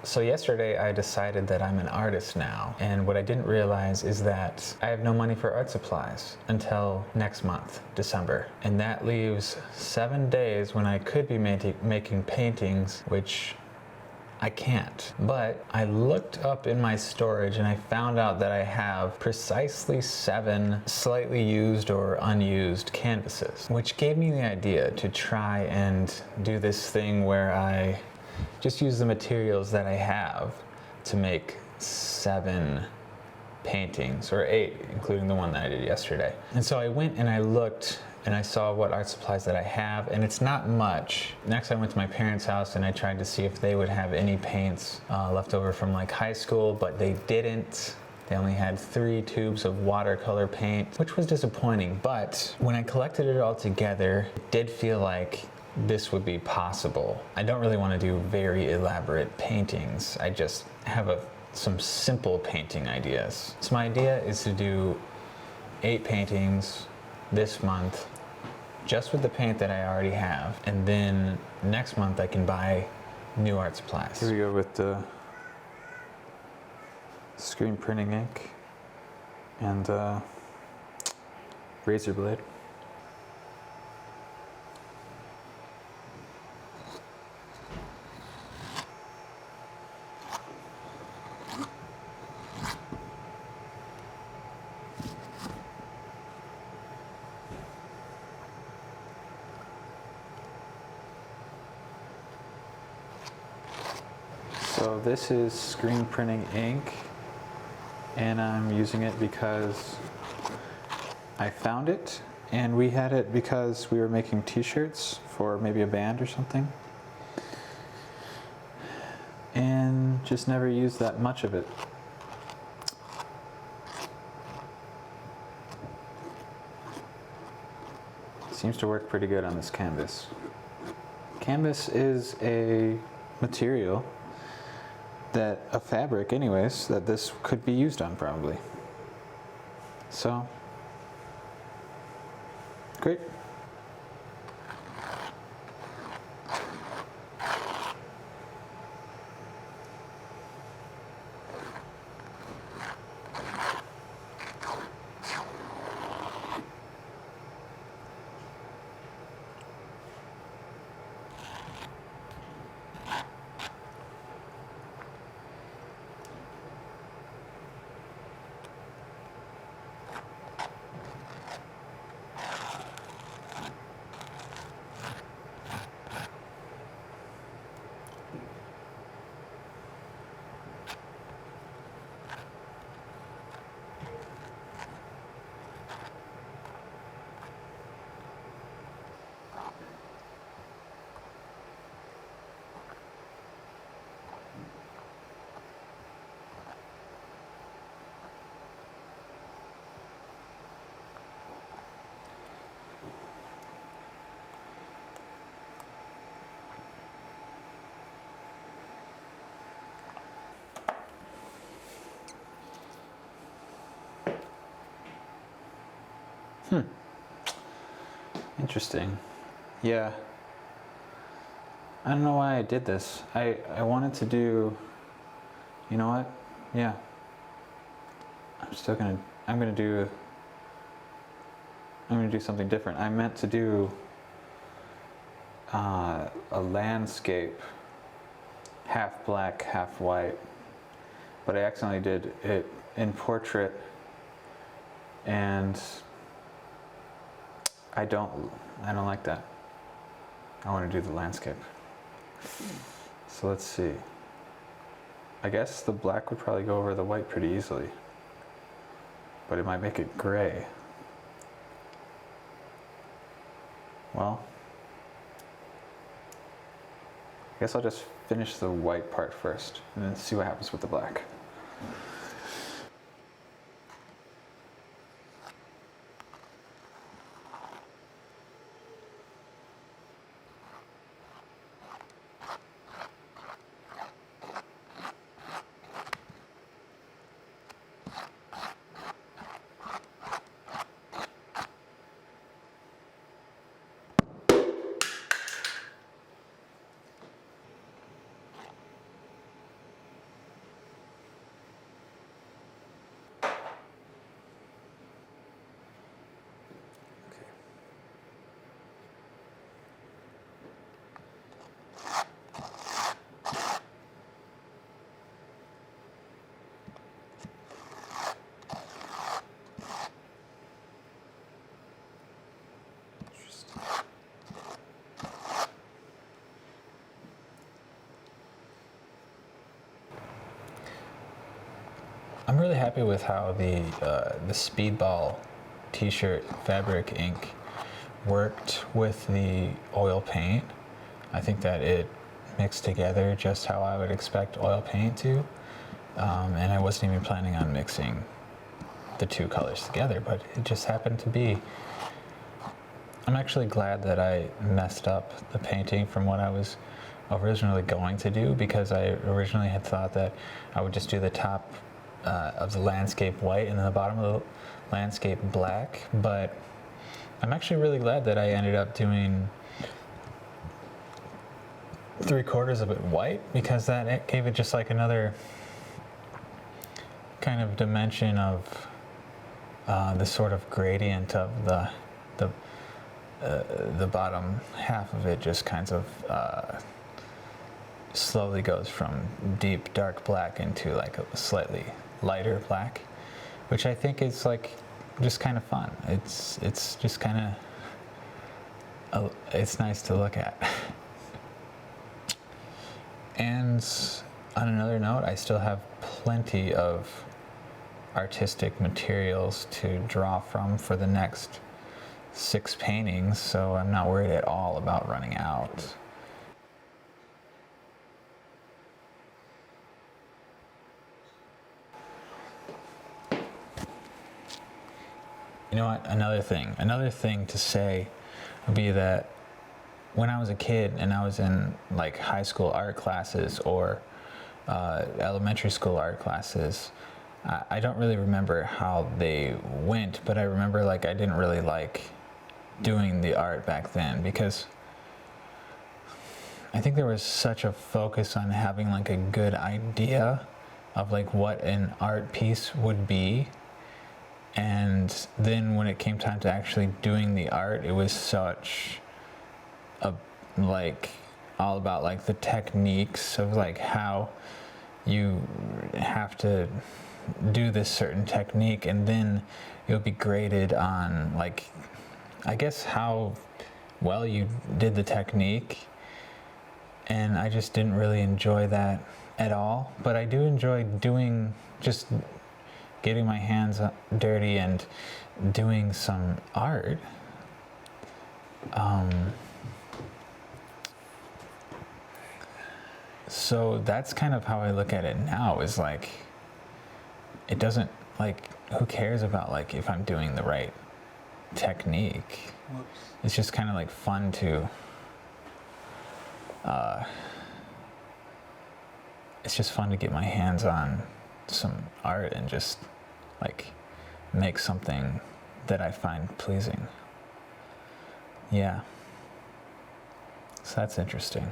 So yesterday I decided that I'm an artist now, and what I didn't realize is that I have no money for art supplies until next month, December. And that leaves 7 days when I could be making paintings, which I can't. But I looked up in my storage and I found out that I have precisely 7 slightly used or unused canvases, which gave me the idea to try and do this thing where I just use the materials that I have to make 7 paintings, or 8, including the one that I did yesterday. And so I went and I looked and I saw what art supplies that I have, and it's not much. Next I went to my parents' house and I tried to see if they would have any paints left over from like high school, but they didn't. They only had 3 tubes of watercolor paint, which was disappointing. But when I collected it all together, it did feel like this would be possible. I don't really want to do very elaborate paintings. I just have some simple painting ideas. So my idea is to do 8 paintings this month, just with the paint that I already have, and then next month I can buy new art supplies. Here we go with the screen printing ink and razor blade. So this is screen printing ink, and I'm using it because I found it, and we had it because we were making t-shirts for maybe a band or something, and just never used that much of it. Seems to work pretty good on this canvas. Canvas is a material that a fabric anyways that this could be used on probably. So great. Interesting. Yeah. I don't know why I did this. I wanted to do, you know what? Yeah. I'm gonna do something different. I meant to do a landscape, half black, half white, but I accidentally did it in portrait, and I don't like that. I want to do the landscape. So let's see. I guess the black would probably go over the white pretty easily, but it might make it gray. Well, I guess I'll just finish the white part first and then see what happens with the black. I'm really happy with how the speedball t-shirt fabric ink worked with the oil paint. I think that it mixed together just how I would expect oil paint to. And I wasn't even planning on mixing the two colors together, but it just happened to be. I'm actually glad that I messed up the painting from what I was originally going to do, because I originally had thought that I would just do the top of the landscape white and then the bottom of the landscape black, but I'm actually really glad that I ended up doing 3/4 of it white, because that gave it just like another kind of dimension of the sort of gradient of the bottom half of it just kind of slowly goes from deep dark black into like a slightly lighter black, which I think is like just kind of fun. It's just kind of it's nice to look at. And on another note, I still have plenty of artistic materials to draw from for the next 6 paintings, so I'm not worried at all about running out. You know what? Another thing to say would be that when I was a kid and I was in like high school art classes or elementary school art classes, I don't really remember how they went, but I remember like I didn't really like doing the art back then, because I think there was such a focus on having like a good idea of like what an art piece would be. And then when it came time to actually doing the art, it was such a like all about like the techniques of like how you have to do this certain technique, and then you'll be graded on like, I guess, how well you did the technique. And I just didn't really enjoy that at all, but I do enjoy doing, just getting my hands dirty and doing some art. So that's kind of how I look at it now, is like, it doesn't, like, who cares about like if I'm doing the right technique? Whoops. It's just kind of like fun to it's just fun to get my hands on some art and just like make something that I find pleasing. Yeah, so that's interesting.